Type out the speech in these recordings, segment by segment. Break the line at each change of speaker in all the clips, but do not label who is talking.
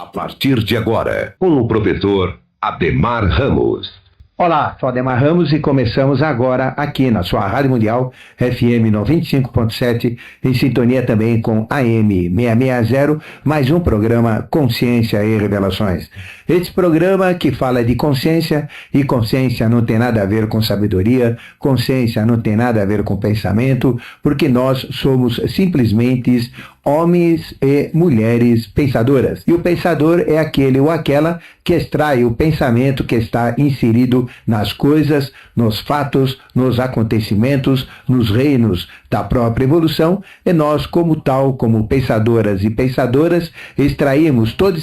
A partir de agora, com o professor Ademar Ramos.
Olá, sou Ademar Ramos e começamos agora aqui na sua Rádio Mundial FM 95.7, em sintonia também com AM 660, mais um programa Consciência e Revelações. Esse programa que fala de consciência, e consciência não tem nada a ver com sabedoria, consciência não tem nada a ver com pensamento, porque nós somos simplesmente homens e mulheres pensadoras. E o pensador é aquele ou aquela que extrai o pensamento que está inserido nas coisas, nos fatos, nos acontecimentos, nos reinos da própria evolução, e nós, como tal, como pensadoras e pensadoras, extraímos todo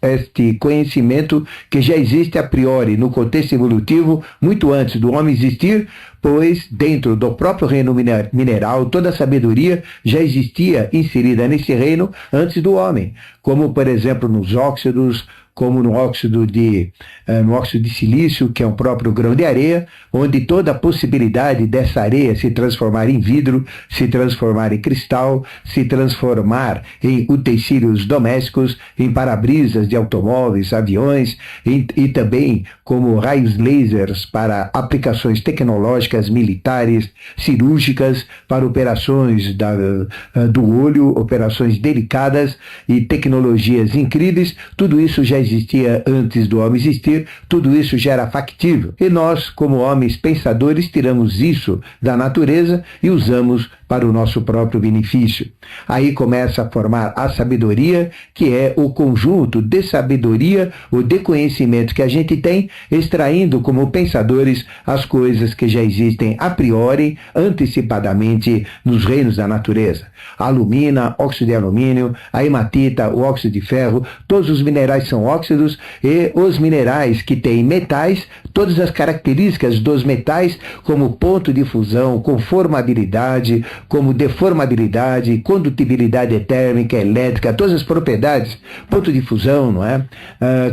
este conhecimento que já existe a priori no contexto evolutivo, muito antes do homem existir, pois dentro do próprio reino mineral, toda a sabedoria já existia inserida nesse reino antes do homem, como por exemplo nos óxidos, como no óxido de silício, que é o próprio grão de areia, onde toda a possibilidade dessa areia se transformar em vidro, se transformar em cristal, se transformar em utensílios domésticos, em para-brisas de automóveis, aviões, e também como raios lasers para aplicações tecnológicas, militares, cirúrgicas, para operações do olho, operações delicadas e tecnologias incríveis. Tudo isso já existia antes do homem existir, tudo isso já era factível. E nós, como homens pensadores, tiramos isso da natureza e usamos para o nosso próprio benefício. Aí começa a formar a sabedoria, que é o conjunto de sabedoria ou de conhecimento que a gente tem, extraindo como pensadores as coisas que já existem a priori, antecipadamente nos reinos da natureza. A alumina, óxido de alumínio, a hematita, o óxido de ferro, todos os minerais são óxidos, e os minerais que têm metais, todas as características dos metais, como ponto de fusão, conformabilidade, como deformabilidade, condutibilidade térmica, elétrica, todas as propriedades, ponto de fusão, não é?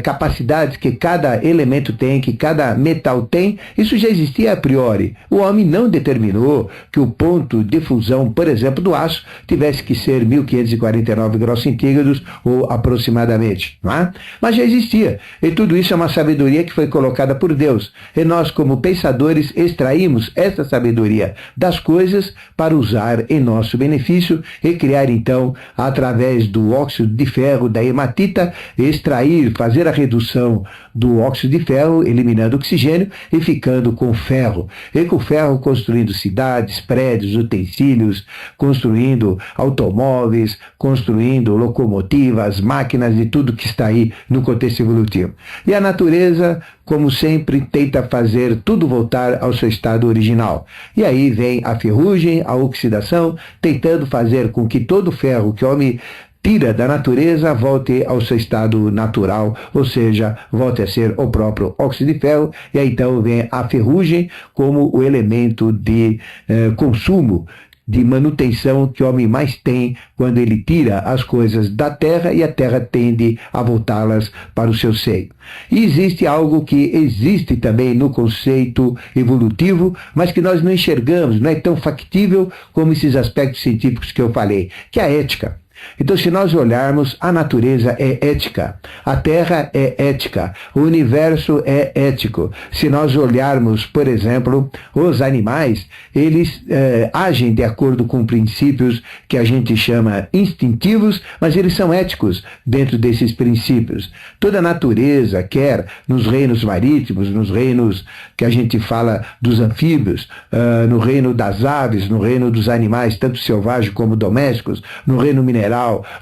Capacidades que cada elemento tem, que cada metal tem, isso já existia a priori. O homem não determinou que o ponto de fusão, por exemplo, do aço, tivesse que ser 1549 graus centígrados, ou aproximadamente, não é? Mas já existia. E tudo isso é uma sabedoria que foi colocada por Deus. E nós, como pensadores, extraímos essa sabedoria das coisas para usar em nosso benefício e criar, então, através do óxido de ferro, da hematita, extrair, fazer a redução do óxido de ferro, eliminando o oxigênio e ficando com ferro. E com ferro construindo cidades, prédios, utensílios, construindo automóveis, construindo locomotivas, máquinas e tudo que está aí no contexto evolutivo. E a natureza, como sempre, tenta fazer tudo voltar ao seu estado original. E aí vem a ferrugem, a oxidação, tentando fazer com que todo o ferro que o homem tira da natureza volte ao seu estado natural, ou seja, volte a ser o próprio óxido de ferro. E aí então vem a ferrugem como o elemento de consumo, de manutenção que o homem mais tem quando ele tira as coisas da terra e a terra tende a voltá-las para o seu seio. E existe algo que existe também no conceito evolutivo, mas que nós não enxergamos, não é tão factível como esses aspectos científicos que eu falei, que é a ética. Então, se nós olharmos, a natureza é ética, a Terra é ética, o universo é ético. Se nós olharmos, por exemplo, os animais, eles agem de acordo com princípios que a gente chama instintivos, mas eles são éticos dentro desses princípios. Toda a natureza, quer nos reinos marítimos, nos reinos que a gente fala dos anfíbios, no reino das aves, no reino dos animais, tanto selvagens como domésticos, no reino mineral,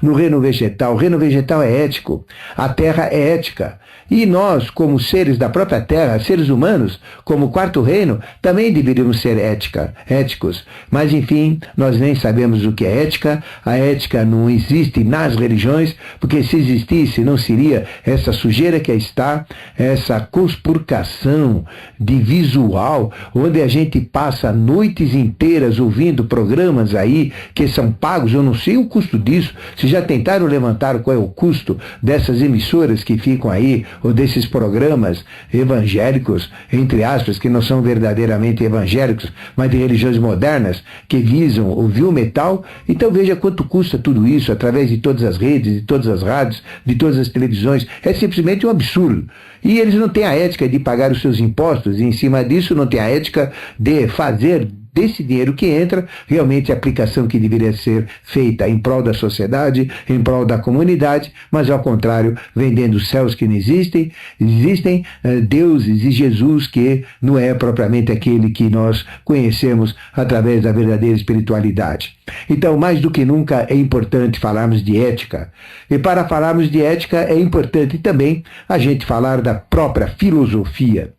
no reino vegetal. O reino vegetal é ético, a terra é ética. E nós, como seres da própria terra, seres humanos, como quarto reino, também deveríamos ser éticos. Mas, enfim, nós nem sabemos o que é ética. A ética não existe nas religiões, porque se existisse, não seria essa sujeira que está, essa conspurcação de visual, onde a gente passa noites inteiras ouvindo programas aí que são pagos. Eu não sei o custo disso, isso? Se já tentaram levantar qual é o custo dessas emissoras que ficam aí, ou desses programas evangélicos, entre aspas, que não são verdadeiramente evangélicos, mas de religiões modernas, que visam o vil metal? Então veja quanto custa tudo isso, através de todas as redes, de todas as rádios, de todas as televisões. É simplesmente um absurdo. E eles não têm a ética de pagar os seus impostos, e em cima disso não têm a ética de fazer desse dinheiro que entra, realmente a aplicação que deveria ser feita em prol da sociedade, em prol da comunidade, mas ao contrário, vendendo céus que não existem, deuses e Jesus que não é propriamente aquele que nós conhecemos através da verdadeira espiritualidade. Então, mais do que nunca, é importante falarmos de ética. E para falarmos de ética, é importante também a gente falar da própria filosofia.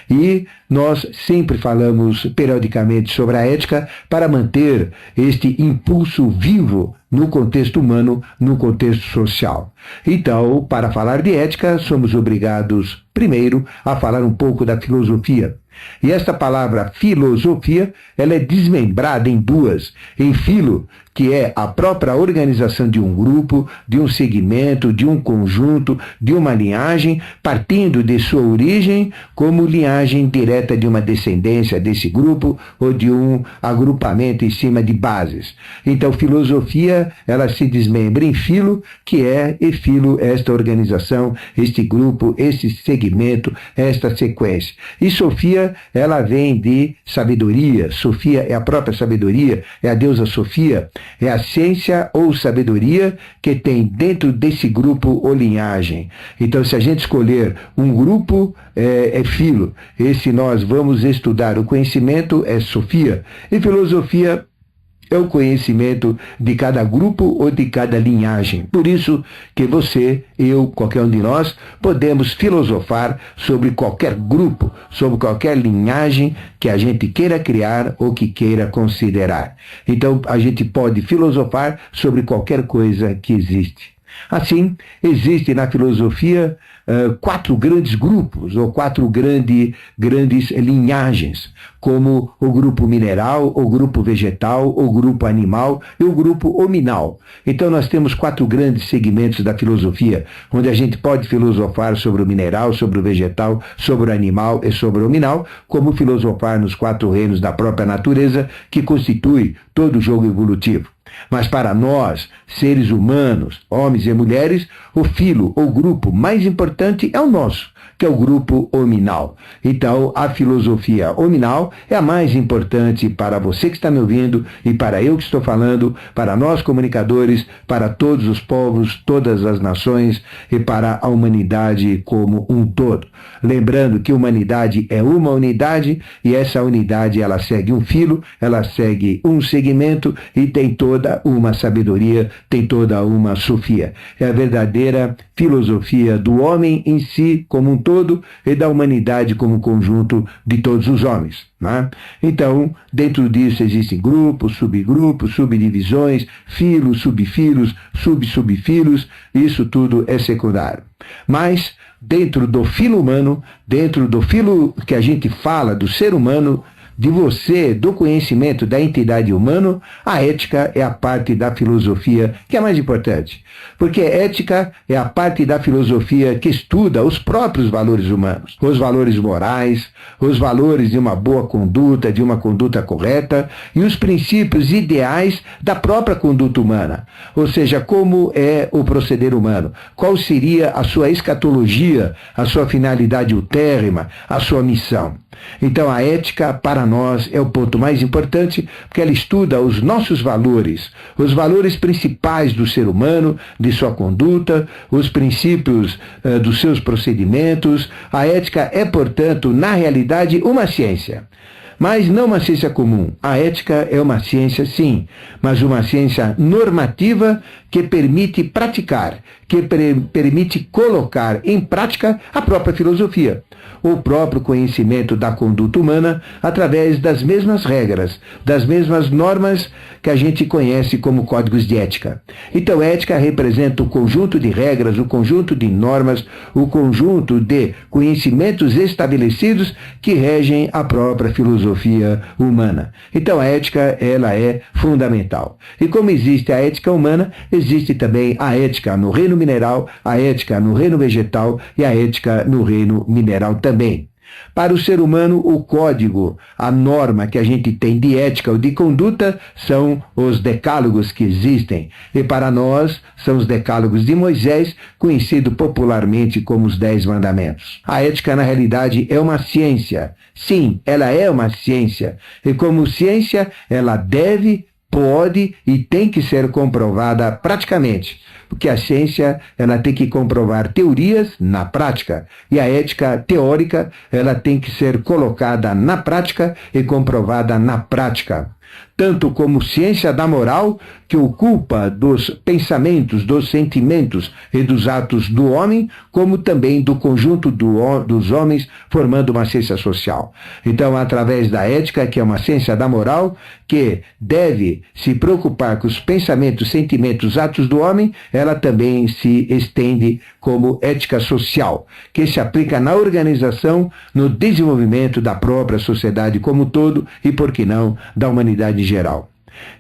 E nós sempre falamos periodicamente sobre a ética para manter este impulso vivo no contexto humano, no contexto social. Então, para falar de ética, somos obrigados, primeiro, a falar um pouco da filosofia. E esta palavra filosofia, ela é desmembrada em duas. Em filo, que é a própria organização de um grupo, de um segmento, de um conjunto, de uma linhagem, partindo de sua origem como linhagem direta de uma descendência desse grupo ou de um agrupamento em cima de bases. Então, filosofia, ela se desmembra em filo, que é e filo esta organização, este grupo, este segmento, esta sequência. E Sofia, ela vem de sabedoria. Sofia é a própria sabedoria, é a deusa Sofia. É a ciência ou sabedoria que tem dentro desse grupo ou linhagem. Então, se a gente escolher um grupo, é filo. E se nós vamos estudar o conhecimento, é Sofia. E filosofia é o conhecimento de cada grupo ou de cada linhagem. Por isso que você, eu, qualquer um de nós, podemos filosofar sobre qualquer grupo, sobre qualquer linhagem que a gente queira criar ou que queira considerar. Então, a gente pode filosofar sobre qualquer coisa que existe. Assim, existe na filosofia 4 grandes grupos, ou 4 grandes linhagens, como o grupo mineral, o grupo vegetal, o grupo animal e o grupo hominal. Então nós temos 4 grandes segmentos da filosofia, onde a gente pode filosofar sobre o mineral, sobre o vegetal, sobre o animal e sobre o hominal, como filosofar nos 4 reinos da própria natureza, que constitui todo o jogo evolutivo. Mas para nós, seres humanos, homens e mulheres, o filo ou grupo mais importante é o nosso, que é o grupo hominal. Então, a filosofia hominal é a mais importante para você que está me ouvindo e para eu que estou falando, para nós comunicadores, para todos os povos, todas as nações e para a humanidade como um todo. Lembrando que humanidade é uma unidade e essa unidade ela segue um filo, ela segue um segmento e tem toda uma sabedoria, tem toda uma sofia. É a verdadeira filosofia do homem em si como um todo e da humanidade como conjunto de todos os homens. Né? Então, dentro disso existem grupos, subgrupos, subdivisões, filos, subfilos, subfilos, isso tudo é secundário. Mas, dentro do filo humano, dentro do filo que a gente fala do ser humano, de você, do conhecimento da entidade humana, a ética é a parte da filosofia que é mais importante. Porque ética é a parte da filosofia que estuda os próprios valores humanos, os valores morais, os valores de uma boa conduta, de uma conduta correta e os princípios ideais da própria conduta humana. Ou seja, como é o proceder humano, qual seria a sua escatologia, a sua finalidade ultérrima, a sua missão. Então a ética para nós é o ponto mais importante, porque ela estuda os nossos valores, os valores principais do ser humano, de sua conduta, os princípios dos seus procedimentos. A ética é, portanto, na realidade, uma ciência. Mas não uma ciência comum. A ética é uma ciência, sim, mas uma ciência normativa que permite praticar, que permite colocar em prática a própria filosofia, o próprio conhecimento da conduta humana através das mesmas regras, das mesmas normas que a gente conhece como códigos de ética. Então, ética representa o conjunto de regras, o conjunto de normas, o conjunto de conhecimentos estabelecidos que regem a própria filosofia humana. Então, a ética, ela é fundamental. E como existe a ética humana, existe também a ética no reino mineral, a ética no reino vegetal e a ética no reino mineral também. Para o ser humano, o código, a norma que a gente tem de ética ou de conduta são os decálogos que existem. E para nós, são os decálogos de Moisés, conhecido popularmente como os 10 mandamentos. A ética, na realidade, é uma ciência. Sim, ela é uma ciência. E como ciência, ela deve, pode e tem que ser comprovada praticamente. Porque a ciência, ela tem que comprovar teorias na prática. E a ética teórica, ela tem que ser colocada na prática e comprovada na prática. Tanto como ciência da moral, que ocupa dos pensamentos, dos sentimentos e dos atos do homem, como também do conjunto dos homens, formando uma ciência social. Então, através da ética, que é uma ciência da moral, que deve se preocupar com os pensamentos, sentimentos, atos do homem, ela também se estende como ética social, que se aplica na organização, no desenvolvimento da própria sociedade como um todo e, por que não, da humanidade em geral.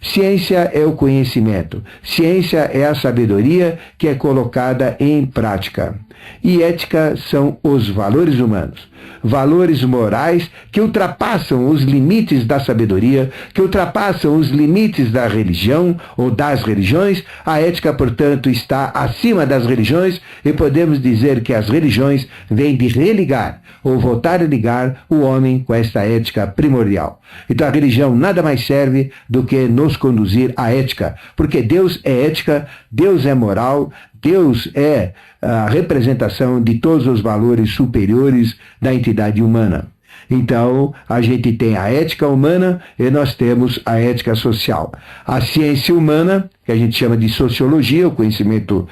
Ciência é o conhecimento, ciência é a sabedoria que é colocada em prática. E ética são os valores humanos, valores morais que ultrapassam os limites da sabedoria, que ultrapassam os limites da religião ou das religiões. A ética, portanto, está acima das religiões e podemos dizer que as religiões vêm de religar ou voltar a ligar o homem com esta ética primordial. Então a religião nada mais serve do que nos conduzir à ética, porque Deus é ética, Deus é moral, Deus é a representação de todos os valores superiores da entidade humana. Então, a gente tem a ética humana e nós temos a ética social. A ciência humana, que a gente chama de sociologia, o conhecimento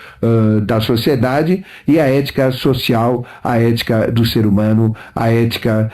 da sociedade, e a ética social, a ética do ser humano, a ética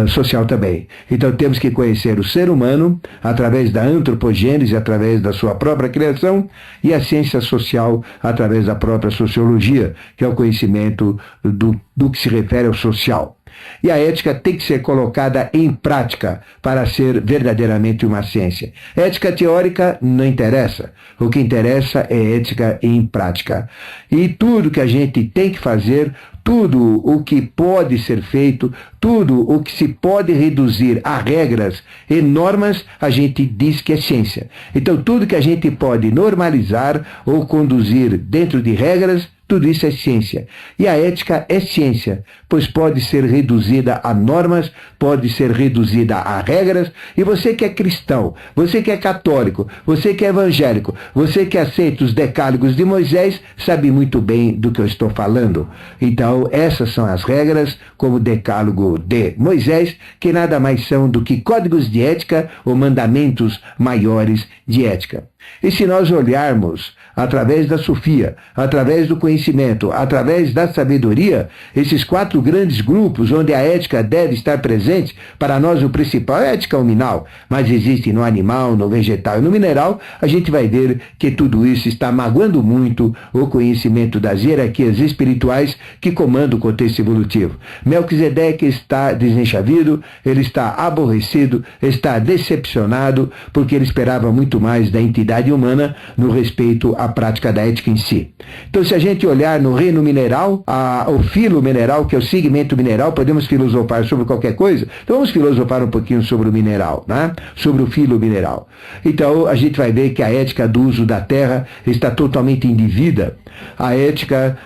social também. Então, temos que conhecer o ser humano através da antropogênese, através da sua própria criação, e a ciência social através da própria sociologia, que é o conhecimento do que se refere ao social. E a ética tem que ser colocada em prática para ser verdadeiramente uma ciência. Ética teórica não interessa. O que interessa é ética em prática. E tudo que a gente tem que fazer, tudo o que pode ser feito, tudo o que se pode reduzir a regras e normas, a gente diz que é ciência. Então, tudo que a gente pode normalizar ou conduzir dentro de regras, tudo isso é ciência. E a ética é ciência, pois pode ser reduzida a normas, pode ser reduzida a regras, e você que é cristão, você que é católico, você que é evangélico, você que aceita os decálogos de Moisés, sabe muito bem do que eu estou falando. Então, essas são as regras, como o decálogo de Moisés, que nada mais são do que códigos de ética ou mandamentos maiores de ética. E se nós olharmos através da Sofia, através do conhecimento, através da sabedoria, esses 4 grandes grupos onde a ética deve estar presente, para nós o principal é a ética nominal, mas existe no animal, no vegetal e no mineral, a gente vai ver que tudo isso está magoando muito o conhecimento das hierarquias espirituais que comandam o contexto evolutivo. Melquisedeque está desenchavido, ele está aborrecido, está decepcionado, porque ele esperava muito mais da entidade humana no respeito à prática da ética em si. Então, se a gente olhar no reino mineral, o filo mineral, que é o segmento mineral, podemos filosofar sobre qualquer coisa, então vamos filosofar um pouquinho sobre o mineral, né? Sobre o filo mineral. Então, a gente vai ver que a ética do uso da terra está totalmente indevida. A ética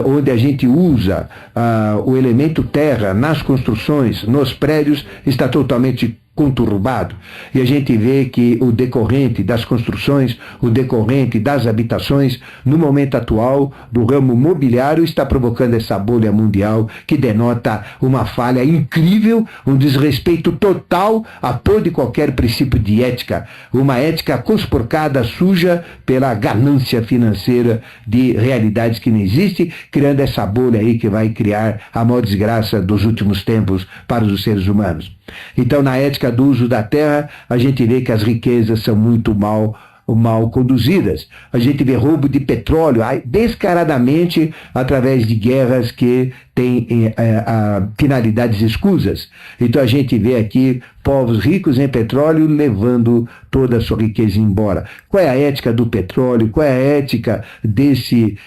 onde a gente usa o elemento terra nas construções, nos prédios, está totalmente conturbado. E a gente vê que o decorrente das construções, o decorrente das habitações, no momento atual, do ramo mobiliário, está provocando essa bolha mundial que denota uma falha incrível, um desrespeito total a todo e qualquer princípio de ética, uma ética conspurcada, suja pela ganância financeira de realidades que não existem, criando essa bolha aí que vai criar a maior desgraça dos últimos tempos para os seres humanos. Então, na ética do uso da terra, a gente vê que as riquezas são muito mal conduzidas. A gente vê roubo de petróleo descaradamente através de guerras que têm finalidades escusas. Então a gente vê aqui povos ricos em petróleo levando toda a sua riqueza embora. Qual é a ética do petróleo? Qual é a ética desse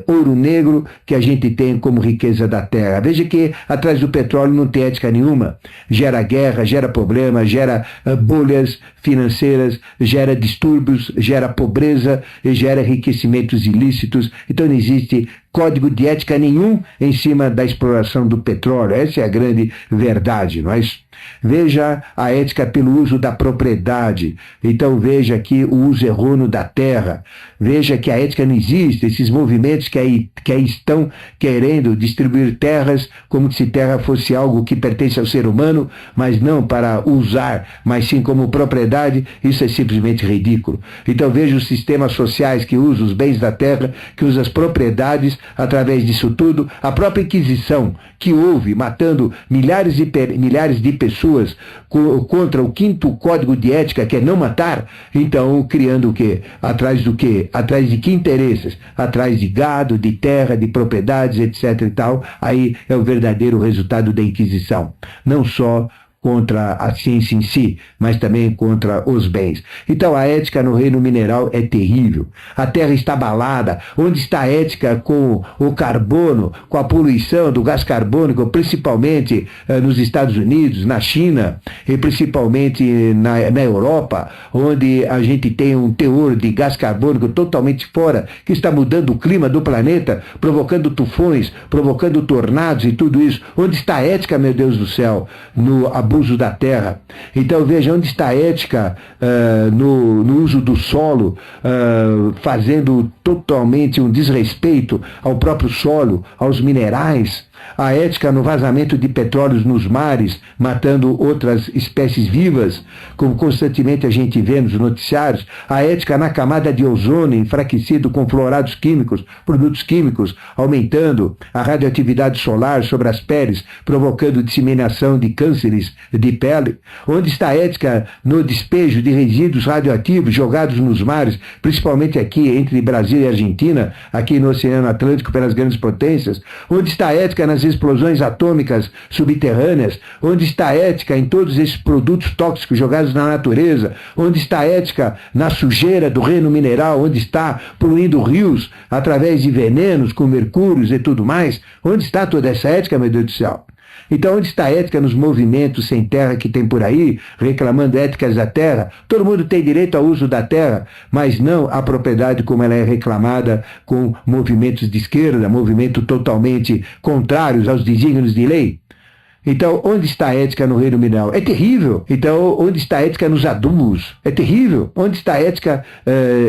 ouro negro que a gente tem como riqueza da terra? Veja que atrás do petróleo não tem ética nenhuma. Gera guerra, gera problemas, gera bolhas financeiras, gera distúrbios, gera pobreza e gera enriquecimentos ilícitos. Então não existe código de ética nenhum em cima da exploração do petróleo. Essa é a grande verdade, não é isso? Veja a ética pelo uso da propriedade. Então veja aqui o uso errôneo da terra. Veja que a ética não existe. Esses movimentos que aí estão querendo distribuir terras como se terra fosse algo que pertence ao ser humano, mas não para usar, mas sim como propriedade. Isso é simplesmente ridículo. Então veja os sistemas sociais que usam os bens da terra, que usam as propriedades através disso tudo. A própria Inquisição que houve, matando milhares de pessoas contra o 5º código de ética, que é não matar. Então, criando o quê? Atrás do quê? Atrás de que interesses? Atrás de gado, de terra, de propriedades, etc. e tal. Aí é o verdadeiro resultado da Inquisição. Não só contra a ciência em si, mas também contra os bens. Então a ética no reino mineral é terrível. A terra está abalada. Onde está a ética com o carbono, com a poluição do gás carbônico, principalmente nos Estados Unidos, na China e principalmente na Europa, onde a gente tem um teor de gás carbônico totalmente fora, que está mudando o clima do planeta, provocando tufões, provocando tornados e tudo isso. Onde está a ética, meu Deus do céu, no abuso da terra? Então veja onde está a ética no uso do solo, fazendo totalmente um desrespeito ao próprio solo, aos minerais. A ética no vazamento de petróleos nos mares, matando outras espécies vivas, como constantemente a gente vê nos noticiários. A ética na camada de ozônio, enfraquecido com fluorados químicos, produtos químicos, aumentando a radioatividade solar sobre as peles, provocando disseminação de cânceres de pele. Onde está a ética no despejo de resíduos radioativos jogados nos mares, principalmente aqui entre Brasil e Argentina, aqui no Oceano Atlântico pelas grandes potências? Onde está a ética nas explosões atômicas subterrâneas? Onde está a ética em todos esses produtos tóxicos jogados na natureza? Onde está a ética na sujeira do reino mineral? Onde está poluindo rios através de venenos com mercúrios e tudo mais? Onde está toda essa ética, meu Deus do céu? Então, onde está a ética nos movimentos sem terra que tem por aí, reclamando éticas da terra? Todo mundo tem direito ao uso da terra, mas não à propriedade como ela é reclamada com movimentos de esquerda, movimentos totalmente contrários aos desígnios de lei. Então, onde está a ética no reino mineral? É terrível. Então, onde está a ética nos adubos? É terrível. Onde está a ética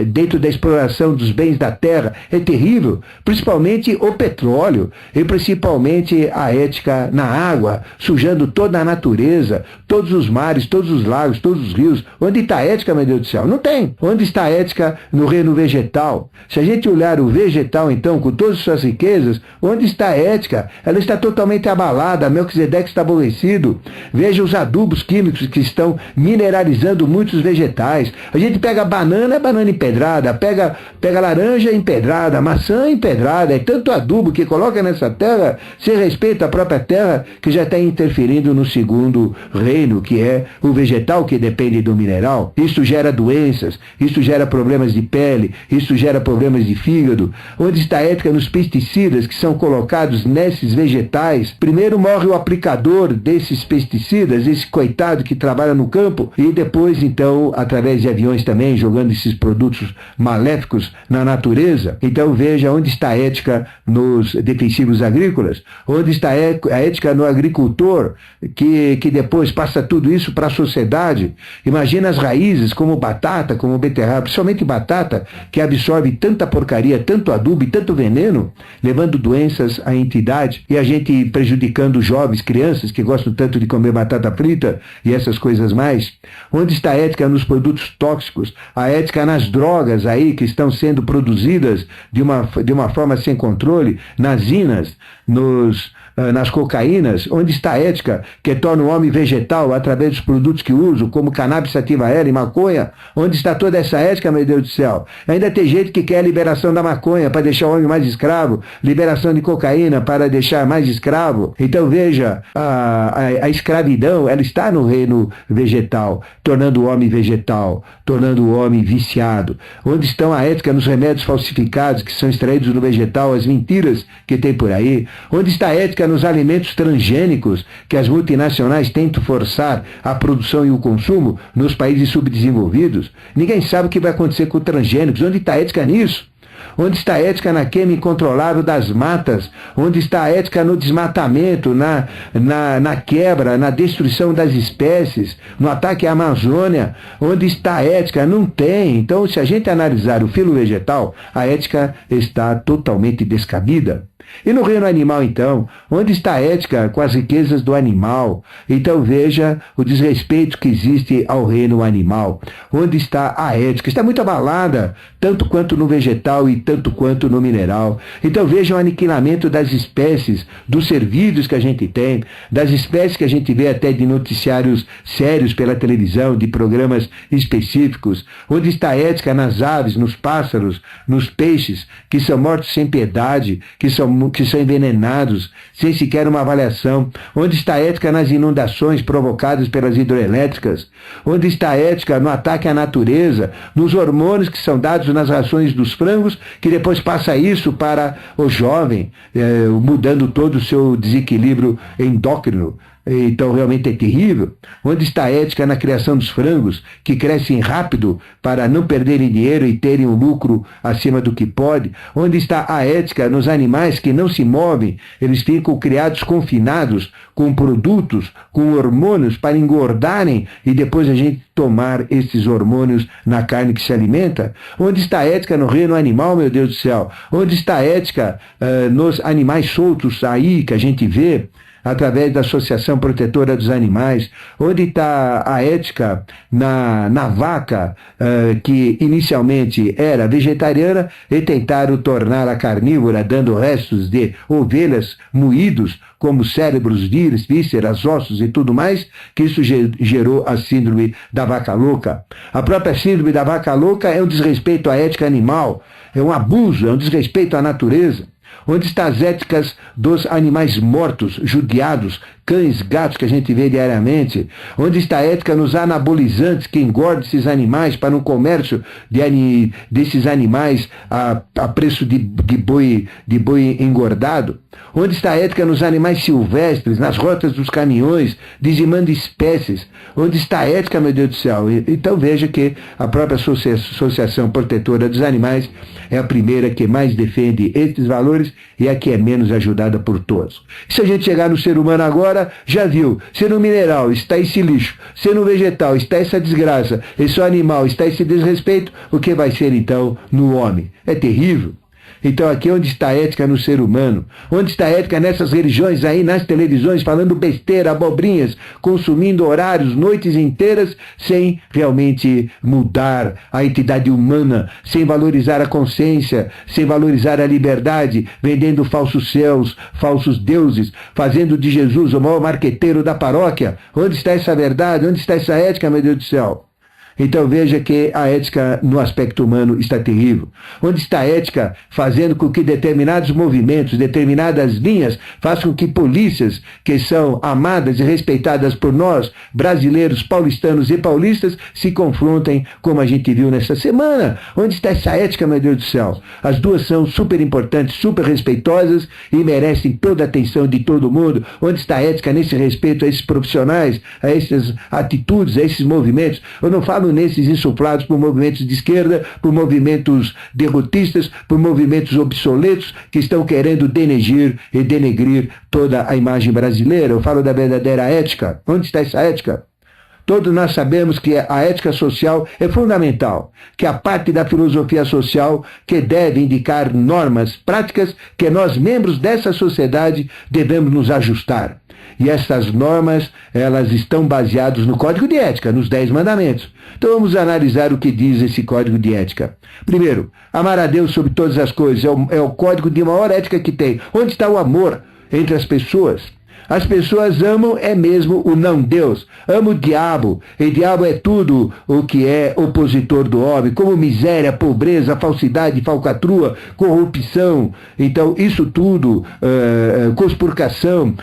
dentro da exploração dos bens da terra? É terrível. Principalmente o petróleo e principalmente a ética na água, sujando toda a natureza, todos os mares, todos os lagos, todos os rios. Onde está a ética, meu Deus do céu? Não tem. Onde está a ética no reino vegetal? Se a gente olhar o vegetal, então, com todas as suas riquezas, onde está a ética? Ela está totalmente abalada. Melquisedeque está aborrecido. Veja os adubos químicos que estão mineralizando muitos vegetais. A gente pega banana, é banana empedrada, pega laranja empedrada, maçã empedrada, é tanto adubo que coloca nessa terra, sem respeito à própria terra, que já está interferindo no segundo reino, que é o vegetal, que depende do mineral. Isso gera doenças, isso gera problemas de pele, isso gera problemas de fígado. Onde está a ética nos pesticidas que são colocados nesses vegetais? Primeiro morre o aplicador usador desses pesticidas, esse coitado que trabalha no campo, e depois, então, através de aviões também, jogando esses produtos maléficos na natureza. Então veja onde está a ética nos defensivos agrícolas, onde está a ética no agricultor, que depois passa tudo isso para a sociedade. Imagina as raízes, como batata, como beterraba, principalmente batata, que absorve tanta porcaria, tanto adubo e tanto veneno, levando doenças à entidade, e a gente prejudicando jovens, crianças que gostam tanto de comer batata frita e essas coisas mais. Onde está a ética nos produtos tóxicos, a ética nas drogas aí que estão sendo produzidas de uma forma sem controle, nas zinas, nas cocaínas? Onde está a ética que torna o homem vegetal através dos produtos que usam, como cannabis sativa e maconha? Onde está toda essa ética, meu Deus do céu? Ainda tem gente que quer a liberação da maconha para deixar o homem mais escravo, liberação de cocaína para deixar mais escravo. Então veja, a escravidão, ela está no reino vegetal, tornando o homem vegetal, tornando o homem viciado. Onde estão a ética nos remédios falsificados que são extraídos do vegetal, as mentiras que tem por aí? Onde está a ética nos alimentos transgênicos que as multinacionais tentam forçar a produção e o consumo nos países subdesenvolvidos? Ninguém sabe o que vai acontecer com transgênicos. Onde está a ética nisso? Onde está a ética na queima incontrolável das matas? Onde está a ética no desmatamento, na quebra, na destruição das espécies, no ataque à Amazônia? Onde está a ética? Não tem. Então, se a gente analisar o filo vegetal, a ética está totalmente descabida. E no reino animal, então, onde está a ética com as riquezas do animal? Então veja o desrespeito que existe ao reino animal. Onde está a ética? Está muito abalada, tanto quanto no vegetal e tanto quanto no mineral. Então veja o aniquilamento das espécies, dos serviços que a gente tem, das espécies que a gente vê até de noticiários sérios pela televisão, de programas específicos. Onde está a ética nas aves, nos pássaros, nos peixes, que são mortos sem piedade, que são envenenados, sem sequer uma avaliação? Onde está a ética nas inundações provocadas pelas hidroelétricas? Onde está a ética no ataque à natureza, nos hormônios que são dados nas rações dos frangos, que depois passa isso para o jovem, mudando todo o seu desequilíbrio endócrino? Então realmente é terrível. Onde está a ética na criação dos frangos, que crescem rápido para não perderem dinheiro e terem um lucro acima do que pode? Onde está a ética nos animais que não se movem, eles ficam criados confinados com produtos, com hormônios para engordarem e depois a gente tomar esses hormônios na carne que se alimenta? Onde está a ética no reino animal, meu Deus do céu? Onde está a ética nos animais soltos aí que a gente vê através da Associação Protetora dos Animais? Onde está a ética na vaca, que inicialmente era vegetariana e tentaram torná-la carnívora, dando restos de ovelhas moídos, como cérebros, vísceras, ossos e tudo mais, que isso gerou a síndrome da vaca louca. A própria síndrome da vaca louca é um desrespeito à ética animal, é um abuso, é um desrespeito à natureza. Onde estão as éticas dos animais mortos, judiados, cães, gatos que a gente vê diariamente? Onde está a ética nos anabolizantes que engordam esses animais para um comércio desses animais a preço de boi engordado? Onde está a ética nos animais silvestres, nas rotas dos caminhões, dizimando espécies? Onde está a ética, meu Deus do céu? Então veja que a própria Associação Protetora dos Animais é a primeira que mais defende esses valores e a que é menos ajudada por todos. E se a gente chegar no ser humano agora, já viu, se no mineral está esse lixo, se no vegetal está essa desgraça, e se no animal está esse desrespeito, o que vai ser então no homem? É terrível. Então aqui onde está a ética no ser humano? Onde está a ética nessas religiões aí, nas televisões, falando besteira, abobrinhas, consumindo horários, noites inteiras, sem realmente mudar a entidade humana, sem valorizar a consciência, sem valorizar a liberdade, vendendo falsos céus, falsos deuses, fazendo de Jesus o maior marqueteiro da paróquia? Onde está essa verdade? Onde está essa ética, meu Deus do céu? Então veja que a ética no aspecto humano está terrível. Onde está a ética fazendo com que determinados movimentos, determinadas linhas, façam com que polícias que são amadas e respeitadas por nós, brasileiros, paulistanos e paulistas, se confrontem, como a gente viu nessa semana? Onde está essa ética, meu Deus do céu? As duas são super importantes, super respeitosas e merecem toda a atenção de todo mundo. Onde está a ética nesse respeito a esses profissionais, a essas atitudes, a esses movimentos? Eu não falo nesses insuflados por movimentos de esquerda, por movimentos derrotistas, por movimentos obsoletos que estão querendo denegrir e denegrir toda a imagem brasileira. Eu falo da verdadeira ética. Onde está essa ética? Todos nós sabemos que a ética social é fundamental, que a parte da filosofia social que deve indicar normas práticas que nós, membros dessa sociedade, devemos nos ajustar. E essas normas, elas estão baseadas no Código de Ética, nos 10 mandamentos. Então vamos analisar o que diz esse Código de Ética. Primeiro, amar a Deus sobre todas as coisas, é o código de maior ética que tem. Onde está o amor entre as pessoas? As pessoas amam mesmo o não-Deus, amam o diabo, e diabo é tudo o que é opositor do homem, como miséria, pobreza, falsidade, falcatrua, corrupção. Então isso tudo, conspurcação,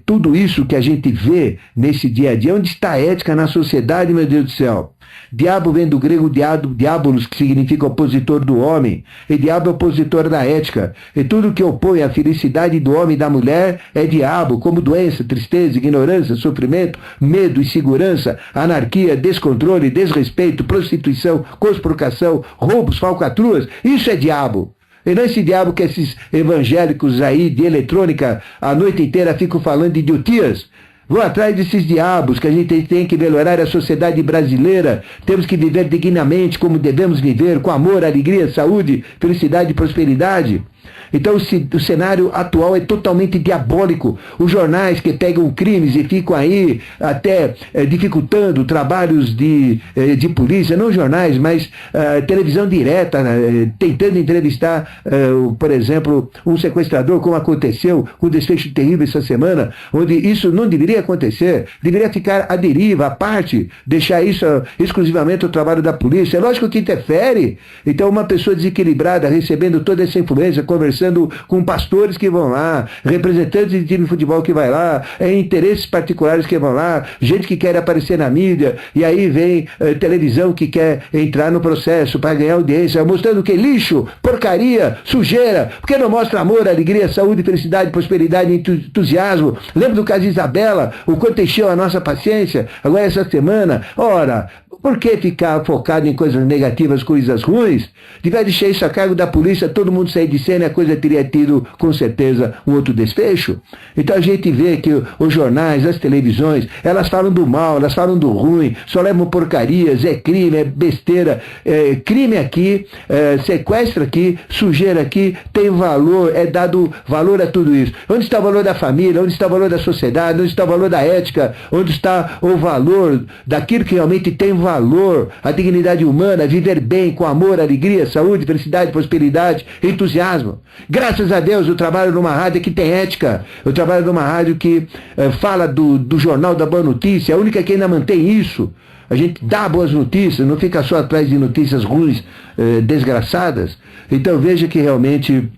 tudo isso que a gente vê nesse dia a dia. Onde está a ética na sociedade, meu Deus do céu? Diabo vem do grego diabolos, que significa opositor do homem, e diabo é opositor da ética. E tudo que opõe a felicidade do homem e da mulher é diabo, como doença, tristeza, ignorância, sofrimento, medo, insegurança, anarquia, descontrole, desrespeito, prostituição, conspurcação, roubos, falcatruas. Isso é diabo. E não esse diabo que esses evangélicos aí de eletrônica a noite inteira ficam falando de idiotias. Vou atrás desses diabos, que a gente tem que melhorar a sociedade brasileira. Temos que viver dignamente como devemos viver, com amor, alegria, saúde, felicidade e prosperidade. Então o cenário atual é totalmente diabólico. Os jornais que pegam crimes e ficam aí até dificultando trabalhos de polícia, não jornais, mas televisão direta, tentando entrevistar, por exemplo, um sequestrador, como aconteceu com um desfecho terrível essa semana, onde isso não deveria acontecer, deveria ficar à deriva, à parte, deixar isso exclusivamente o trabalho da polícia. É lógico que interfere. Então uma pessoa desequilibrada, recebendo toda essa influência, conversando com pastores que vão lá, representantes de time de futebol que vai lá, interesses particulares que vão lá, gente que quer aparecer na mídia, e aí vem televisão que quer entrar no processo para ganhar audiência, mostrando que lixo, porcaria, sujeira, porque não mostra amor, alegria, saúde, felicidade, prosperidade, entusiasmo. Lembra do caso de Isabela, o quanto encheu a nossa paciência, agora essa semana? Ora, por que ficar focado em coisas negativas, coisas ruins? Devia deixar isso a cargo da polícia, todo mundo sair de cena e a coisa teria tido, com certeza, um outro desfecho. Então a gente vê que os jornais, as televisões, elas falam do mal, elas falam do ruim, só levam porcarias, é crime, é besteira, crime aqui, sequestro aqui, sujeira aqui, tem valor, é dado valor a tudo isso. Onde está o valor da família? Onde está o valor da sociedade? Onde está o valor da ética? Onde está o valor daquilo que realmente tem valor, a dignidade humana, viver bem, com amor, alegria, saúde, felicidade, prosperidade, entusiasmo? Graças a Deus eu trabalho numa rádio que tem ética, eu trabalho numa rádio que fala do jornal da boa notícia, a única que ainda mantém isso. A gente dá boas notícias, não fica só atrás de notícias ruins, desgraçadas. Então veja que realmente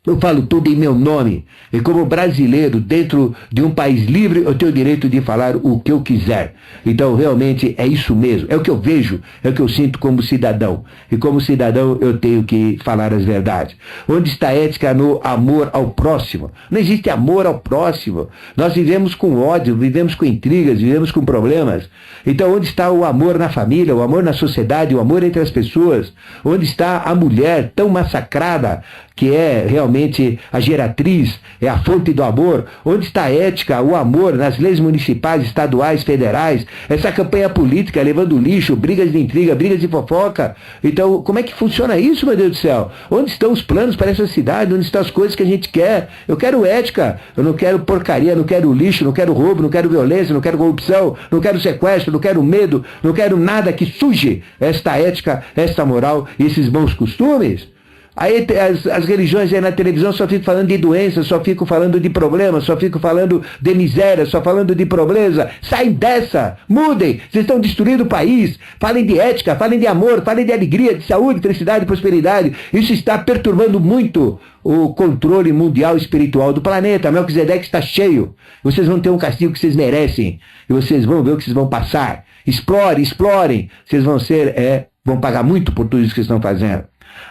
eu falo tudo em meu nome. E como brasileiro, dentro de um país livre, eu tenho o direito de falar o que eu quiser. Então, realmente, é isso mesmo. É o que eu vejo, é o que eu sinto como cidadão. E como cidadão, eu tenho que falar as verdades. Onde está a ética no amor ao próximo? Não existe amor ao próximo. Nós vivemos com ódio, vivemos com intrigas, vivemos com problemas. Então, onde está o amor na família, o amor na sociedade, o amor entre as pessoas? Onde está a mulher tão massacrada, que é realmente a geratriz, é a fonte do amor? Onde está a ética, o amor nas leis municipais, estaduais, federais? Essa campanha política levando lixo, brigas de intriga, brigas de fofoca. Então, como é que funciona isso, meu Deus do céu? Onde estão os planos para essa cidade? Onde estão as coisas que a gente quer? Eu quero ética, eu não quero porcaria, não quero lixo, não quero roubo, não quero violência, não quero corrupção, não quero sequestro, não quero medo, não quero nada que suje esta ética, esta moral e esses bons costumes. Aí as religiões aí na televisão só ficam falando de doença, só ficam falando de problemas, só ficam falando de miséria, só falando de pobreza. Saem dessa, mudem, vocês estão destruindo o país. Falem de ética, falem de amor, falem de alegria, de saúde, felicidade, prosperidade. Isso está perturbando muito o controle mundial espiritual do planeta. Melquisedeque está cheio. Vocês vão ter um castigo que vocês merecem. E vocês vão ver o que vocês vão passar. Explorem. Vocês vão pagar muito por tudo isso que vocês estão fazendo.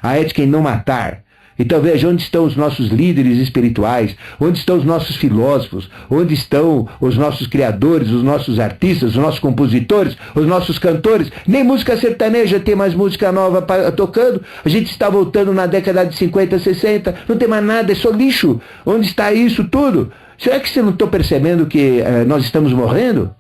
A ética em não matar. Então veja onde estão os nossos líderes espirituais, onde estão os nossos filósofos, onde estão os nossos criadores, os nossos artistas, os nossos compositores, os nossos cantores. Nem música sertaneja tem mais música nova tocando. A gente está voltando na década de 50, 60, não tem mais nada, é só lixo. Onde está isso tudo? Será que você não está percebendo que nós estamos morrendo?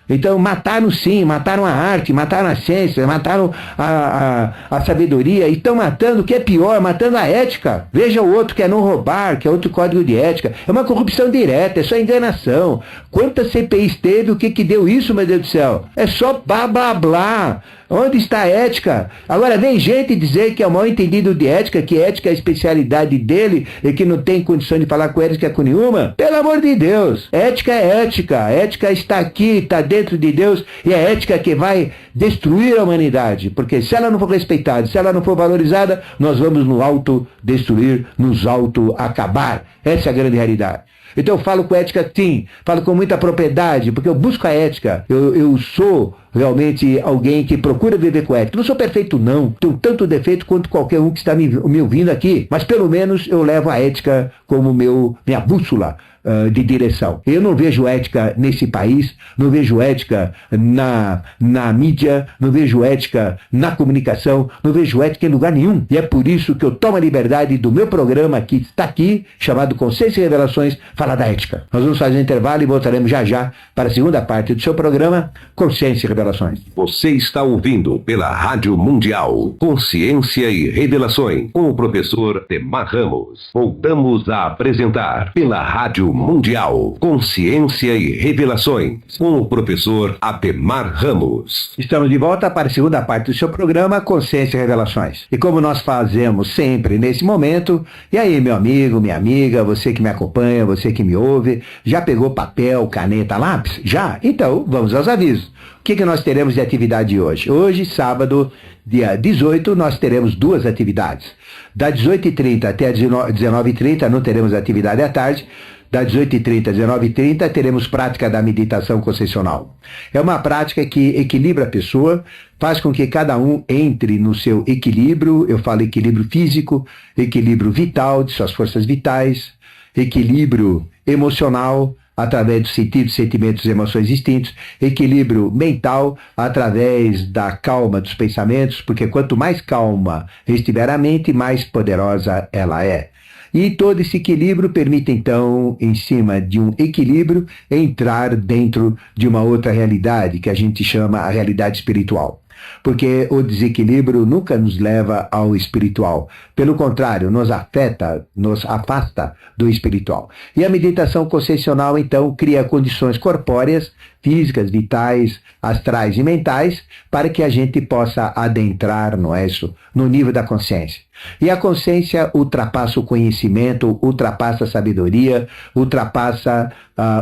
Então mataram sim, mataram a arte, mataram a ciência, mataram a sabedoria, e estão matando, o que é pior, matando a ética. Veja o outro que é não roubar, que é outro código de ética. É uma corrupção direta, é só enganação. Quantas CPIs teve, o que deu isso, meu Deus do céu? É só blá blá blá. Onde está a ética? Agora vem gente dizer que é o mal entendido de ética, que ética é a especialidade dele e que não tem condição de falar com ética com nenhuma. Pelo amor de Deus, ética é ética. A ética está aqui, está dentro de Deus, e é a ética que vai destruir a humanidade. Porque se ela não for respeitada, se ela não for valorizada, nós vamos nos auto-destruir, nos auto-acabar. Essa é a grande realidade. Então eu falo com ética sim, falo com muita propriedade, porque eu busco a ética. Eu sou realmente alguém que procura viver com ética. Não sou perfeito não, tenho tanto defeito quanto qualquer um que está me ouvindo aqui, mas pelo menos eu levo a ética como minha bússola de direção. Eu não vejo ética nesse país, não vejo ética na mídia, não vejo ética na comunicação, não vejo ética em lugar nenhum. E é por isso que eu tomo a liberdade do meu programa que está aqui, chamado Consciência e Revelações, falar da ética. Nós vamos fazer um intervalo e voltaremos já para a segunda parte do seu programa, Consciência e Revelações.
Você está ouvindo pela Rádio Mundial Consciência e Revelações com o professor Temar Ramos. Voltamos a apresentar pela Rádio Mundial Consciência e Revelações com o professor Ademar Ramos.
Estamos de volta para a segunda parte do seu programa Consciência e Revelações. E como nós fazemos sempre nesse momento, e aí meu amigo, minha amiga, você que me acompanha, você que me ouve, já pegou papel, caneta, lápis? Já? Então vamos aos avisos. O que nós teremos de atividade hoje? Hoje, sábado, dia 18, nós teremos duas atividades. Da 18h30 até a 19h30 não teremos atividade à tarde. Da 18h30 às 19h30 teremos prática da meditação concessional. É uma prática que equilibra a pessoa, faz com que cada um entre no seu equilíbrio. Eu falo equilíbrio físico, equilíbrio vital, de suas forças vitais, equilíbrio emocional, através dos sentidos, sentimentos, emoções e instintos, equilíbrio mental, através da calma dos pensamentos, porque quanto mais calma estiver a mente, mais poderosa ela é. E todo esse equilíbrio permite, então, em cima de um equilíbrio, entrar dentro de uma outra realidade, que a gente chama a realidade espiritual. Porque o desequilíbrio nunca nos leva ao espiritual. Pelo contrário, nos afasta do espiritual. E a meditação concessional, então, cria condições corpóreas, físicas, vitais, astrais e mentais, para que a gente possa adentrar no nível da consciência. E a consciência ultrapassa o conhecimento, ultrapassa a sabedoria, ultrapassa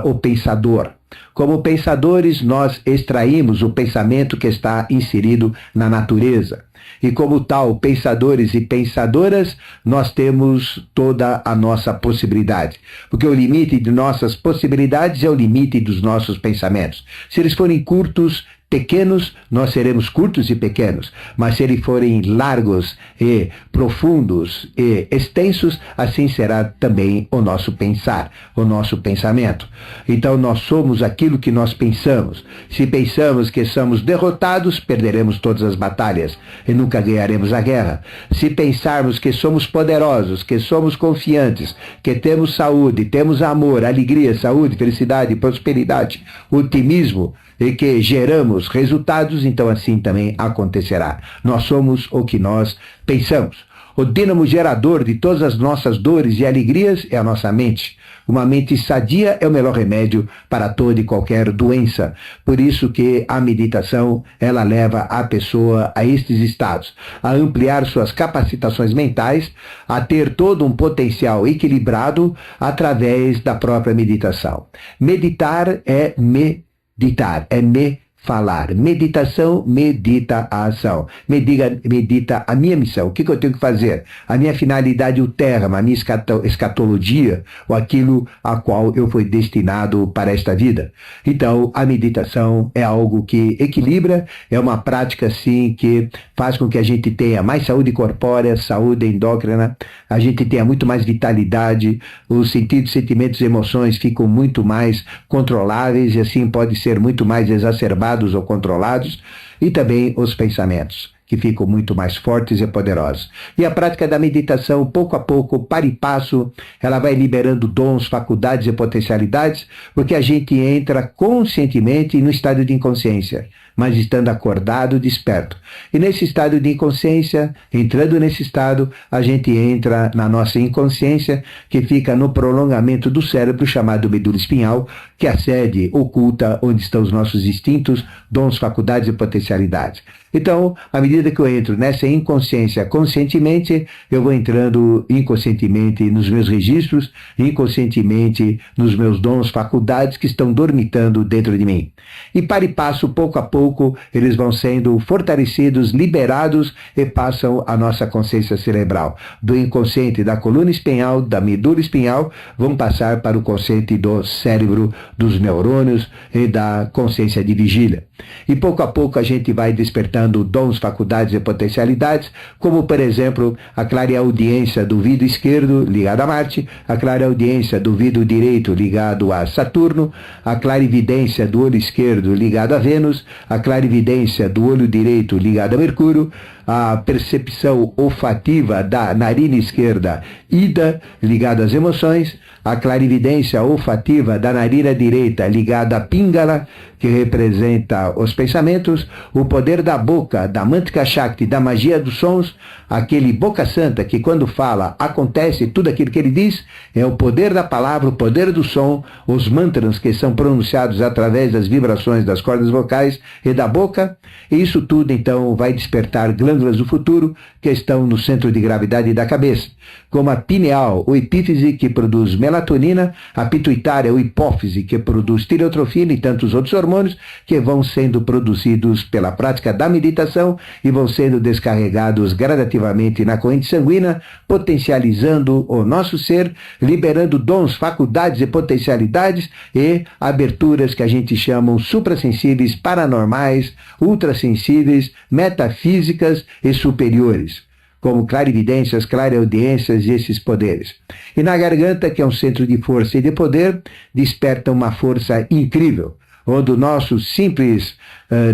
o pensador. Como pensadores, nós extraímos o pensamento que está inserido na natureza. E como tal, pensadores e pensadoras, nós temos toda a nossa possibilidade. Porque o limite de nossas possibilidades é o limite dos nossos pensamentos. Se eles forem curtos, pequenos, nós seremos curtos e pequenos, mas se eles forem largos e profundos e extensos, assim será também o nosso pensar, o nosso pensamento. Então nós somos aquilo que nós pensamos. Se pensamos que somos derrotados, perderemos todas as batalhas e nunca ganharemos a guerra. Se pensarmos que somos poderosos, que somos confiantes, que temos saúde, temos amor, alegria, saúde, felicidade, prosperidade, otimismo, e que geramos resultados, então assim também acontecerá. Nós somos o que nós pensamos. O dínamo gerador de todas as nossas dores e alegrias é a nossa mente. Uma mente sadia é o melhor remédio para toda e qualquer doença. Por isso que a meditação, ela leva a pessoa a estes estados, a ampliar suas capacitações mentais, a ter todo um potencial equilibrado através da própria meditação. Meditar é meditar, é falar. Meditação, medita a ação. Medita a minha missão. O que eu tenho que fazer? A minha finalidade ulterna, a minha escatologia, ou aquilo a qual eu fui destinado para esta vida. Então, a meditação é algo que equilibra, é uma prática, sim, que faz com que a gente tenha mais saúde corpórea, saúde endócrina, a gente tenha muito mais vitalidade, os sentidos, sentimentos e emoções ficam muito mais controláveis e assim pode ser muito mais exacerbado ou controlados, e também os pensamentos, que ficam muito mais fortes e poderosos. E a prática da meditação, pouco a pouco, para e passo, ela vai liberando dons, faculdades e potencialidades, porque a gente entra conscientemente no estado de inconsciência, mas estando acordado, desperto. E nesse estado de inconsciência, entrando nesse estado, a gente entra na nossa inconsciência, que fica no prolongamento do cérebro, chamado medula espinhal, que é a sede oculta onde estão os nossos instintos, dons, faculdades e potencialidades. Então, à medida que eu entro nessa inconsciência conscientemente, eu vou entrando inconscientemente nos meus registros, inconscientemente nos meus dons, faculdades que estão dormitando dentro de mim. E para e passo, pouco a pouco, eles vão sendo fortalecidos, liberados e passam à nossa consciência cerebral. Do inconsciente da coluna espinhal, da medula espinhal, vão passar para o consciente do cérebro, dos neurônios e da consciência de vigília. E pouco a pouco a gente vai despertando dons, faculdades e potencialidades, como por exemplo a clareaudiência do vidro esquerdo ligado a Marte, a clareaudiência do vidro direito ligado a Saturno, a clarividência do olho esquerdo ligado a Vênus, a clarividência do olho direito ligado a Mercúrio, a percepção olfativa da narina esquerda, Ida, ligada às emoções, a clarividência olfativa da narina direita ligada a Pingala, que representa os pensamentos, o poder da boca, da Mantrika Shakti, da magia dos sons, aquele boca santa que quando fala acontece tudo aquilo que ele diz, é o poder da palavra, o poder do som, os mantras que são pronunciados através das vibrações das cordas vocais e da boca, e isso tudo então vai despertar glândulas do futuro que estão no centro de gravidade da cabeça, como a pineal, ou epífise, que produz melatonina, a pituitária, ou hipófise, que produz tireotrofina e tantos outros hormônios que vão sendo produzidos pela prática da meditação e vão sendo descarregados gradativamente na corrente sanguínea, potencializando o nosso ser, liberando dons, faculdades e potencialidades e aberturas que a gente chama suprassensíveis, paranormais, ultrassensíveis, metafísicas e superiores, como clarividências, clareaudiências e esses poderes. E na garganta, que é um centro de força e de poder, desperta uma força incrível, onde o nosso simples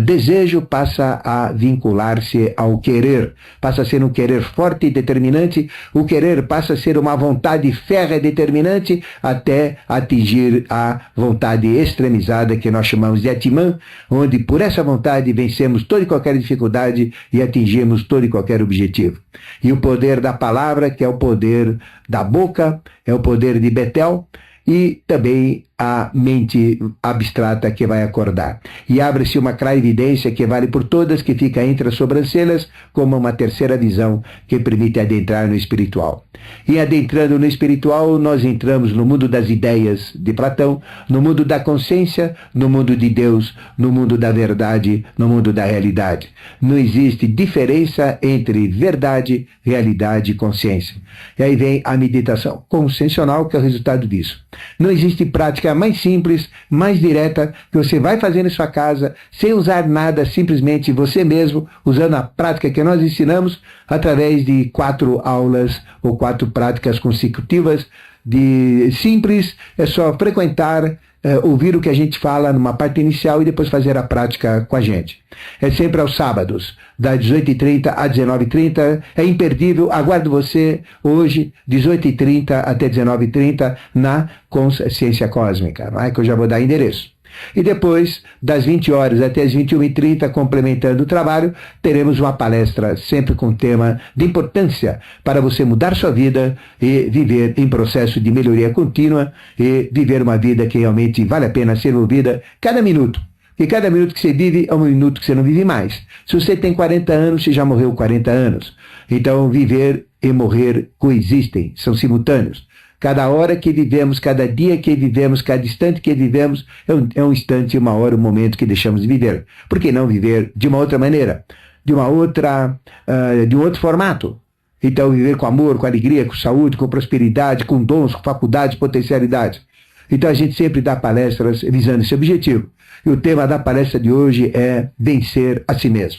desejo passa a vincular-se ao querer, passa a ser um querer forte e determinante, o querer passa a ser uma vontade férrea e determinante, até atingir a vontade extremizada, que nós chamamos de Atman, onde por essa vontade vencemos toda e qualquer dificuldade e atingimos todo e qualquer objetivo. E o poder da palavra, que é o poder da boca, é o poder de Betel, e também a mente abstrata que vai acordar. E abre-se uma clarividência que vale por todas, que fica entre as sobrancelhas, como uma terceira visão que permite adentrar no espiritual. E adentrando no espiritual, nós entramos no mundo das ideias de Platão, no mundo da consciência, no mundo de Deus, no mundo da verdade, no mundo da realidade. Não existe diferença entre verdade, realidade e consciência. E aí vem a meditação consciencial, que é o resultado disso. Não existe prática mais simples, mais direta, que você vai fazer em sua casa, sem usar nada, simplesmente você mesmo, usando a prática que nós ensinamos, através de 4 aulas ou 4 práticas consecutivas, de simples, é só frequentar, ouvir o que a gente fala numa parte inicial e depois fazer a prática com a gente. É sempre aos sábados, das 18h30 às 19h30, é imperdível, aguardo você hoje, 18h30 até 19h30, na Consciência Cósmica, não é? Que eu já vou dar endereço. E depois, das 20 horas até as 21h30, complementando o trabalho, teremos uma palestra sempre com tema de importância para você mudar sua vida e viver em processo de melhoria contínua e viver uma vida que realmente vale a pena ser vivida cada minuto. E cada minuto que você vive é um minuto que você não vive mais. Se você tem 40 anos, você já morreu 40 anos. Então, viver e morrer coexistem, são simultâneos. Cada hora que vivemos, cada dia que vivemos, cada instante que vivemos, é um instante, uma hora, um momento que deixamos de viver. Por que não viver de uma outra maneira? De um outro formato? Então, viver com amor, com alegria, com saúde, com prosperidade, com dons, com faculdades, potencialidades. Então, a gente sempre dá palestras visando esse objetivo. E o tema da palestra de hoje é vencer a si mesmo.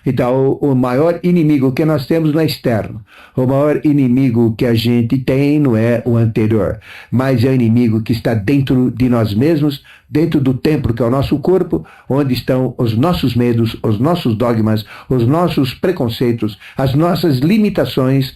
Então, o maior inimigo que nós temos não é externo. O maior inimigo que a gente tem não é o anterior, mas é o inimigo que está dentro de nós mesmos, dentro do templo que é o nosso corpo, onde estão os nossos medos, os nossos dogmas, os nossos preconceitos, as nossas limitações,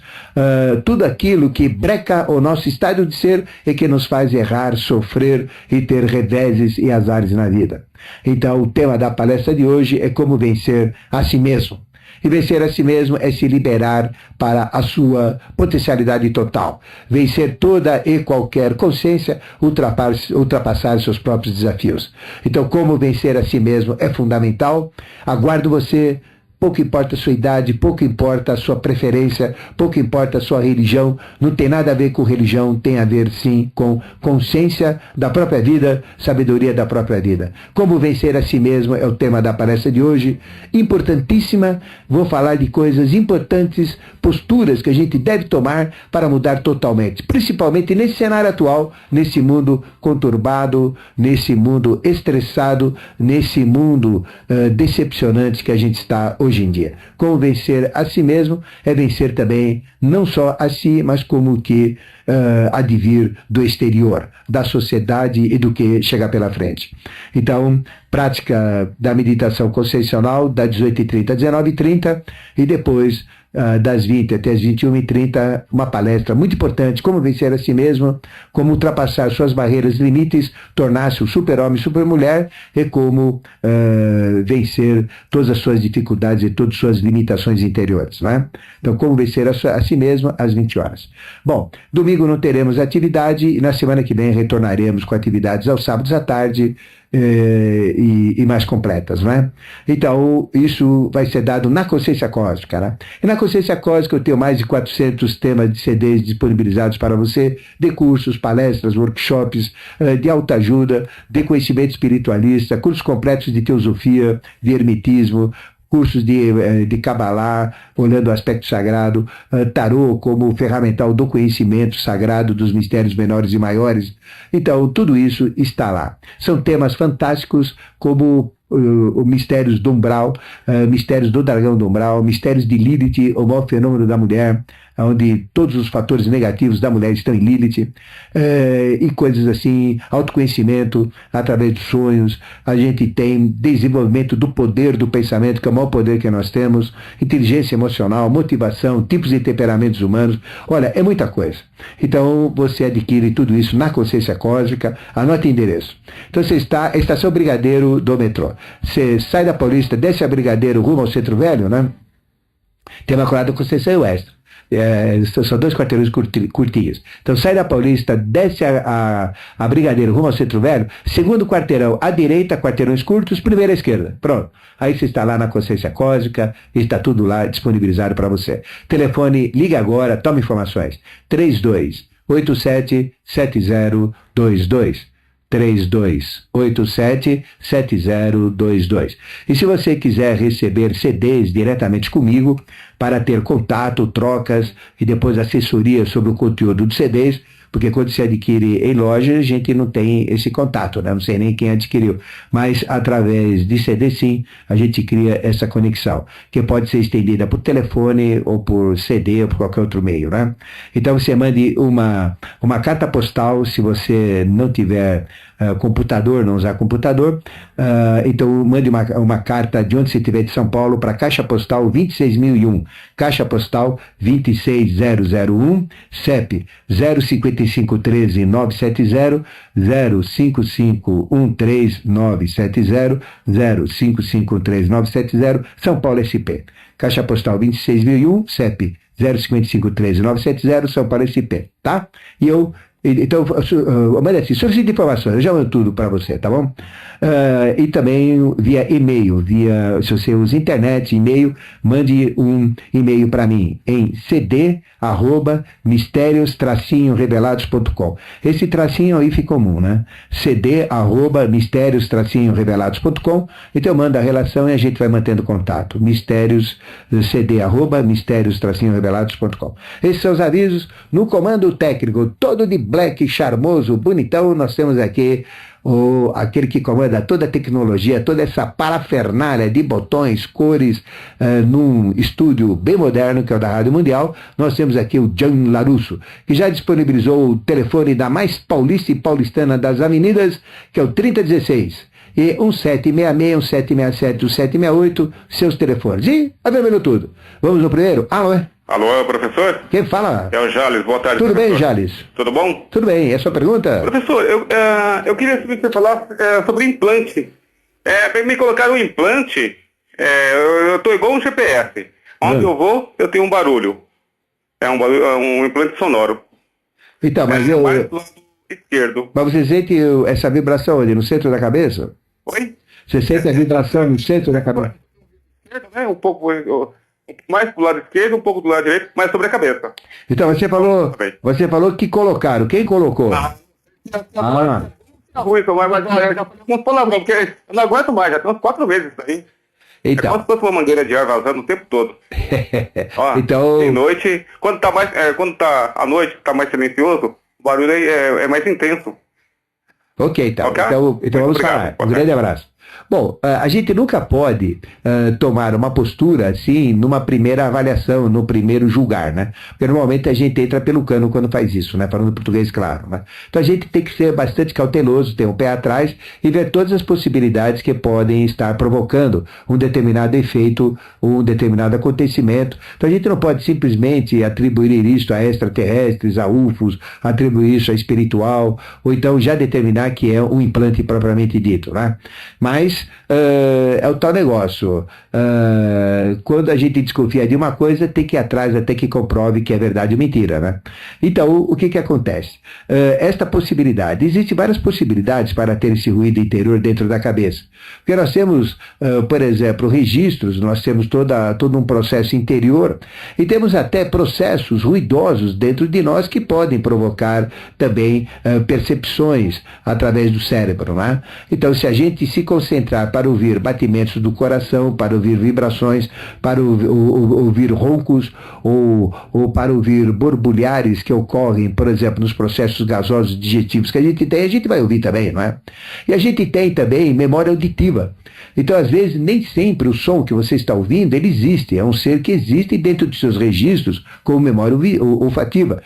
tudo aquilo que breca o nosso estado de ser e que nos faz errar, sofrer e ter reveses e azares na vida. Então, o tema da palestra de hoje é como vencer a si mesmo. E vencer a si mesmo é se liberar para a sua potencialidade total. Vencer toda e qualquer consciência, ultrapassar seus próprios desafios. Então, como vencer a si mesmo é fundamental. Aguardo você. Pouco importa a sua idade, pouco importa a sua preferência, pouco importa a sua religião, não tem nada a ver com religião, tem a ver sim com consciência da própria vida, sabedoria da própria vida. Como vencer a si mesmo é o tema da palestra de hoje, importantíssima, vou falar de coisas importantes, posturas que a gente deve tomar para mudar totalmente, principalmente nesse cenário atual, nesse mundo conturbado, nesse mundo estressado, nesse mundo decepcionante que a gente está hoje em dia. Como vencer a si mesmo é vencer também não só a si, mas como que advir do exterior, da sociedade e do que chegar pela frente. Então, prática da meditação consciencial das 18h30 às 19h30 e depois das 20 até as 21h30, uma palestra muito importante, como vencer a si mesmo, como ultrapassar suas barreiras e limites, tornar-se um super-homem, super-mulher, e como vencer todas as suas dificuldades e todas as suas limitações interiores. Né? Então, como vencer a si mesmo às 20 horas. Bom, domingo não teremos atividade e na semana que vem retornaremos com atividades aos sábados à tarde, e mais completas, né? Então, isso vai ser dado na Consciência Cósmica, né? E na Consciência Cósmica eu tenho mais de 400 temas de CDs disponibilizados para você, de cursos, palestras, workshops, de autoajuda, de conhecimento espiritualista, cursos completos de teosofia, de hermetismo, cursos de Kabbalah, olhando o aspecto sagrado, tarô como ferramental do conhecimento sagrado dos mistérios menores e maiores. Então, tudo isso está lá. São temas fantásticos como os mistérios do umbral, mistérios do dragão do umbral, mistérios de Lilith, o maior fenômeno da mulher, onde todos os fatores negativos da mulher estão em Lilith, e coisas assim, autoconhecimento através dos sonhos, a gente tem desenvolvimento do poder do pensamento, que é o maior poder que nós temos, inteligência emocional, motivação, tipos de temperamentos humanos, olha, é muita coisa. Então, você adquire tudo isso na Consciência Cósmica, anote o endereço. Então, você está a Estação Brigadeiro do metrô. Você sai da Paulista, desce a Brigadeiro rumo ao Centro Velho, né? Tem uma colada com Conceição e Oeste. São 2 quarteirões curtinhos. Então sai da Paulista, desce a Brigadeiro rumo ao Centro Velho, segundo quarteirão à direita, quarteirões curtos, primeira à esquerda. Pronto. Aí você está lá na Consciência Cósmica, está tudo lá disponibilizado para você. Telefone, liga agora, toma informações. 3287-7022. 3287-7022. E se você quiser receber CDs diretamente comigo, para ter contato, trocas e depois assessoria sobre o conteúdo dos CDs, porque quando se adquire em loja, a gente não tem esse contato, né? Não sei nem quem adquiriu. Mas através de CD, sim, a gente cria essa conexão, que pode ser estendida por telefone, ou por CD, ou por qualquer outro meio, né? Então você mande uma carta postal, se você não tiver computador, não usar computador, então mande uma carta de onde você estiver de São Paulo para Caixa Postal 26.001, Caixa Postal 26001, CEP 05513 970 05513 970 05513 970, São Paulo SP. Caixa Postal 26.001, CEP 05513 970, São Paulo SP, tá? E eu então, manda assim, solicite informações, eu já mando tudo para você, tá bom? E também via e-mail, se você usa internet, e-mail, mande um e-mail para mim em cd@mistérios-revelados.com. Esse tracinho aí fica comum, né? cd@mistérios-revelados.com. Então manda a relação e a gente vai mantendo contato. cd@mistérios-revelados.com. Esses são os avisos. No comando técnico, todo de black, charmoso, bonitão, nós temos aqui aquele que comanda toda a tecnologia, toda essa parafernália de botões, cores, num estúdio bem moderno, que é o da Rádio Mundial. Nós temos aqui o John Larusso, que já disponibilizou o telefone da mais paulista e paulistana das avenidas, que é o 3016. E 1766, 1767, 1768, seus telefones. E avermelhou tudo. Vamos no primeiro? Alô?
Alô, professor?
Quem fala?
É o Jales, boa tarde.
Tudo
professor.
bem, Jales?
Tudo bom?
Tudo bem, é a sua pergunta?
Professor, eu queria que você falasse sobre implante. Para me colocar um implante, eu tô igual um GPS. Onde eu vou, eu tenho um barulho. É um implante sonoro.
Então, mas
mais do lado esquerdo.
Mas você sente essa vibração onde? No centro da cabeça?
Oi?
Você sente a vibração no centro da cabeça?
Um pouco mais pro lado esquerdo, um pouco do lado direito, mais sobre a cabeça.
Então, você falou que colocaram. Quem colocou?
Ruim, mas já falei umas palavrões, porque eu não aguento mais, já tem umas 4 vezes isso aí.
Então.
É como se fosse uma mangueira de ar vazando o tempo todo. Ó,
então...
de noite, quando tá à noite, tá mais silencioso, o barulho é mais intenso.
Ok, então.
Okay?
Então vamos falar. Um grande abraço. Bom, a gente nunca pode tomar uma postura assim numa primeira avaliação, no primeiro julgar, né? Porque normalmente a gente entra pelo cano quando faz isso, né? Falando português claro, né? Então a gente tem que ser bastante cauteloso, ter um pé atrás e ver todas as possibilidades que podem estar provocando um determinado efeito, um determinado acontecimento. Então a gente não pode simplesmente atribuir isso a extraterrestres, a UFOs, atribuir isso a espiritual, ou então já determinar que é um implante propriamente dito, né? Mas é o tal negócio. Quando a gente desconfia de uma coisa, tem que ir atrás até que comprove que é verdade ou mentira, né? Então, o que acontece? Esta possibilidade, existem várias possibilidades para ter esse ruído interior dentro da cabeça. Porque nós temos, por exemplo, registros, nós temos todo um processo interior e temos até processos ruidosos dentro de nós que podem provocar também percepções através do cérebro, né? Então, se a gente se concentrar para ouvir batimentos do coração, para ouvir vibrações, para ouvir roncos ou para ouvir borbulhares que ocorrem, por exemplo, nos processos gasosos digestivos que a gente vai ouvir também, não é? E a gente tem também memória auditiva. Então, às vezes, nem sempre o som que você está ouvindo, ele existe. É um ser que existe dentro de seus registros como memória olfativa.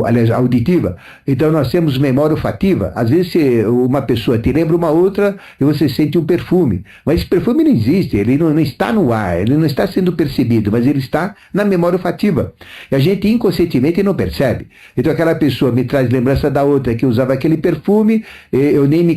Aliás, auditiva. Então nós temos memória olfativa. Às vezes uma pessoa te lembra uma outra e você sente um perfume, mas esse perfume não existe, ele não está no ar, ele não está sendo percebido, mas ele está na memória olfativa e a gente inconscientemente não percebe. Então aquela pessoa me traz lembrança da outra que usava aquele perfume, eu nem me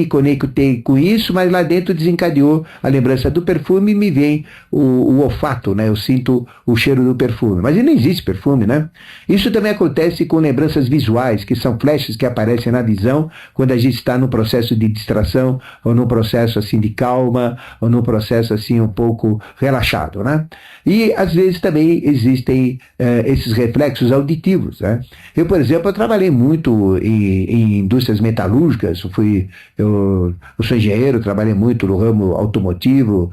conectei com isso, mas lá dentro desencadeou a lembrança do perfume e me vem o olfato, né? Eu sinto o cheiro do perfume, mas ele não existe perfume, né? Isso também acontece com lembranças visuais, que são flashes que aparecem na visão quando a gente está num processo de distração, ou num processo assim de calma, ou num processo assim um pouco relaxado, né? E às vezes também existem esses reflexos auditivos, né? Eu, por exemplo, eu trabalhei muito em indústrias metalúrgicas, eu sou engenheiro, trabalhei muito no ramo automotivo,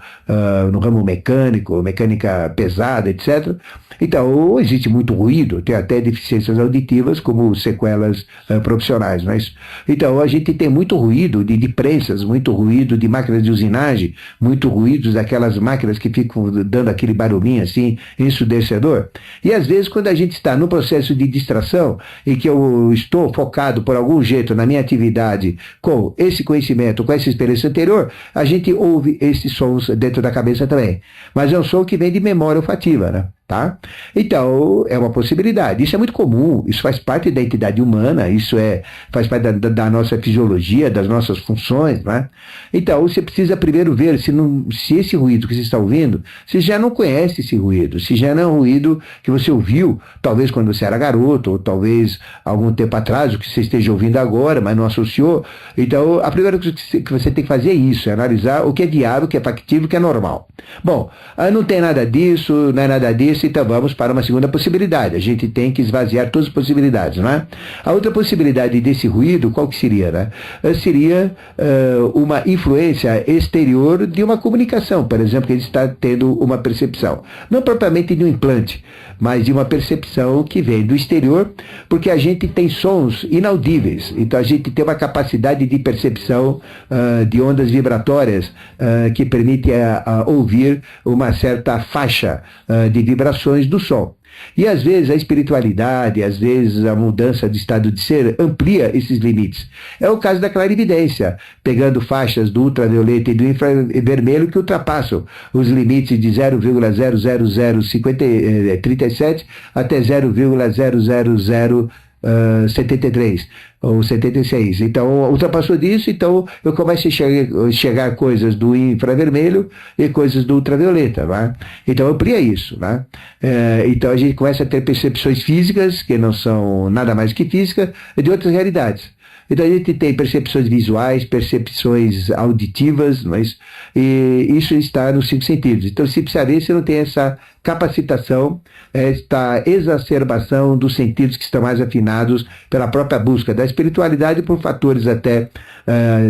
no ramo mecânico, mecânica pesada, etc. Então, existe muito ruído, tem até deficiências auditivas como sequelas profissionais, não é isso? Então a gente tem muito ruído de prensas, muito ruído de máquinas de usinagem, muito ruído daquelas máquinas que ficam dando aquele barulhinho assim, ensurdecedor. E às vezes quando a gente está no processo de distração e que eu estou focado por algum jeito na minha atividade com esse conhecimento, com essa experiência anterior, a gente ouve esses sons dentro da cabeça também. Mas é um som que vem de memória olfativa, né? Tá? Então, é uma possibilidade. Isso é muito comum, isso faz parte da entidade humana, isso faz parte da nossa fisiologia, das nossas funções, né? Então, você precisa primeiro ver se esse ruído que você está ouvindo, você já não conhece esse ruído, se já não é um ruído que você ouviu, talvez quando você era garoto, ou talvez algum tempo atrás, o que você esteja ouvindo agora, mas não associou. Então, a primeira coisa que você tem que fazer é isso, é analisar o que é viável, o que é factível, o que é normal. Bom, não tem nada disso, não é nada disso, então vamos para uma segunda possibilidade. A gente tem que esvaziar todas as possibilidades, não é? A outra possibilidade desse ruído, qual que seria, né? Seria uma influência exterior de uma comunicação, por exemplo, que ele está tendo uma percepção. Não propriamente de um implante, mas de uma percepção que vem do exterior, porque a gente tem sons inaudíveis. Então a gente tem uma capacidade de percepção de ondas vibratórias que permite ouvir uma certa faixa de vibrações do som. E às vezes a espiritualidade, às vezes a mudança de estado de ser amplia esses limites. É o caso da clarividência, pegando faixas do ultravioleta e do infravermelho que ultrapassam os limites de 0,00037 até 0,00073 ou 76. Então, ultrapassou disso, então eu começo a enxergar coisas do infravermelho e coisas do ultravioleta, né? Então, amplia isso, né? Então, a gente começa a ter percepções físicas, que não são nada mais que física, de outras realidades. Então a gente tem percepções visuais, percepções auditivas, e isso está nos 5 sentidos. Então se precisa ver se não tem essa capacitação, esta exacerbação dos sentidos que estão mais afinados pela própria busca da espiritualidade por fatores até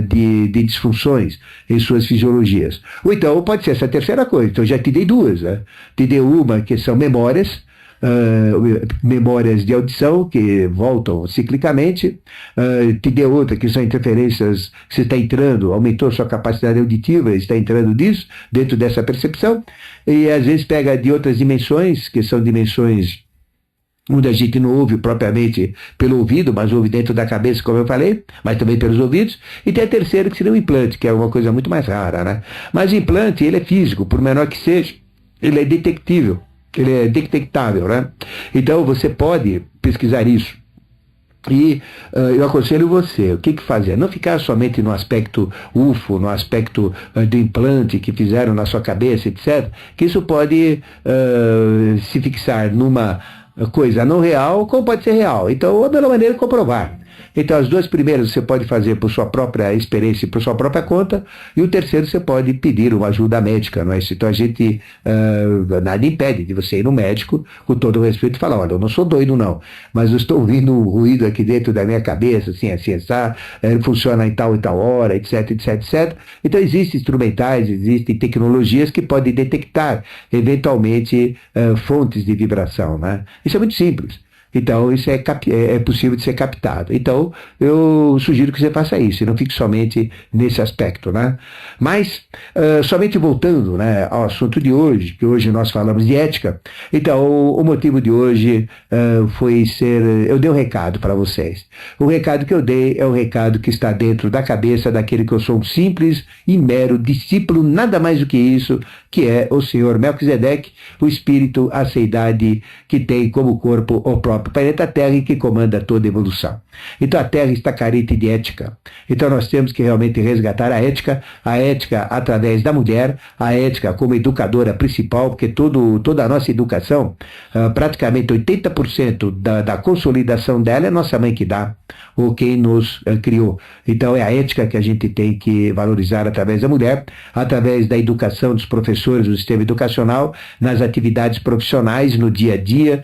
de disfunções em suas fisiologias. Ou então pode ser essa terceira coisa. Então já te dei duas, né? Te dei uma que são memórias, memórias de audição que voltam ciclicamente, te deu outra que são interferências que você está entrando, aumentou sua capacidade auditiva, está entrando disso, dentro dessa percepção, e às vezes pega de outras dimensões, que são dimensões onde a gente não ouve propriamente pelo ouvido, mas ouve dentro da cabeça, como eu falei, mas também pelos ouvidos, e tem a terceira que seria o implante, que é uma coisa muito mais rara, né? Mas o implante, ele é físico, por menor que seja, ele é detectível. Ele é detectável, né? Então você pode pesquisar isso. E eu aconselho você, o que fazer? Não ficar somente no aspecto UFO, no aspecto do implante que fizeram na sua cabeça, etc. Que isso pode se fixar numa coisa não real, como pode ser real. Então, a melhor maneira é comprovar. Então, as duas primeiras você pode fazer por sua própria experiência e por sua própria conta, e o terceiro você pode pedir uma ajuda médica, não é isso? Então, a gente nada impede de você ir no médico, com todo o respeito, e falar, olha, eu não sou doido não, mas eu estou ouvindo um ruído aqui dentro da minha cabeça, assim, ele funciona em tal e tal hora, etc, etc, etc. Então, existem instrumentais, existem tecnologias que podem detectar, eventualmente, fontes de vibração, né? Isso é muito simples. Então, isso é possível de ser captado. Então, eu sugiro que você faça isso, e não fique somente nesse aspecto, né? Mas, somente voltando, né, ao assunto de hoje, que hoje nós falamos de ética, então, o motivo de hoje foi eu dei um recado para vocês. O recado que eu dei é um recado que está dentro da cabeça daquele que eu sou um simples e mero discípulo, nada mais do que isso, que é o senhor Melquisedeque, o espírito, a seidade que tem como corpo o próprio planeta Terra e que comanda toda a evolução. Então a Terra está carente de ética. Então nós temos que realmente resgatar a ética através da mulher, a ética como educadora principal, porque toda a nossa educação, praticamente 80% da consolidação dela é nossa mãe que dá, ou quem nos criou. Então é a ética que a gente tem que valorizar através da mulher, através da educação dos professores do sistema educacional, nas atividades profissionais, no dia a dia,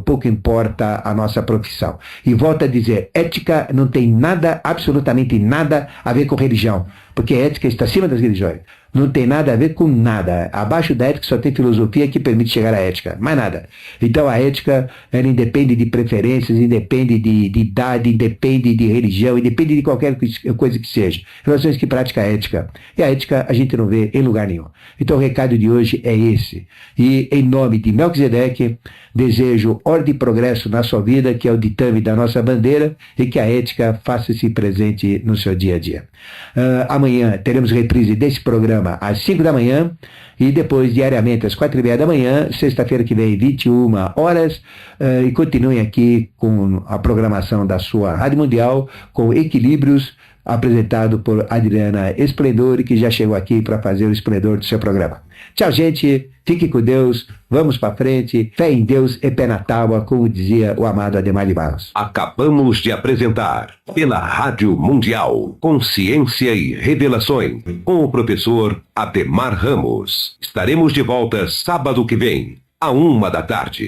pouco importa a nossa profissão. E volto a dizer, ética não tem nada, absolutamente nada a ver com religião, porque a ética está acima das religiões. Não tem nada a ver com nada. Abaixo da ética só tem filosofia que permite chegar à ética. Mais nada. Então a ética, ela independe de preferências, independe de idade, independe de religião, independe de qualquer coisa que seja. Relações que pratica a ética. E a ética a gente não vê em lugar nenhum. Então o recado de hoje é esse. E em nome de Melquisedeque, desejo ordem e progresso na sua vida, que é o ditame da nossa bandeira, e que a ética faça-se presente no seu dia a dia. Amanhã teremos reprise desse programa às 5 da manhã e depois diariamente às 4:30 da manhã, sexta-feira que vem, 21 horas, e continuem aqui com a programação da sua Rádio Mundial, com Equilíbrios, apresentado por Adriana Esplendor, que já chegou aqui para fazer o esplendor do seu programa. Tchau, gente. Fique com Deus. Vamos para frente. Fé em Deus e pé na tábua, como dizia o amado Ademar de Barros.
Acabamos de apresentar, pela Rádio Mundial, Consciência e Revelações, com o professor Ademar Ramos. Estaremos de volta sábado que vem, à 1 da tarde.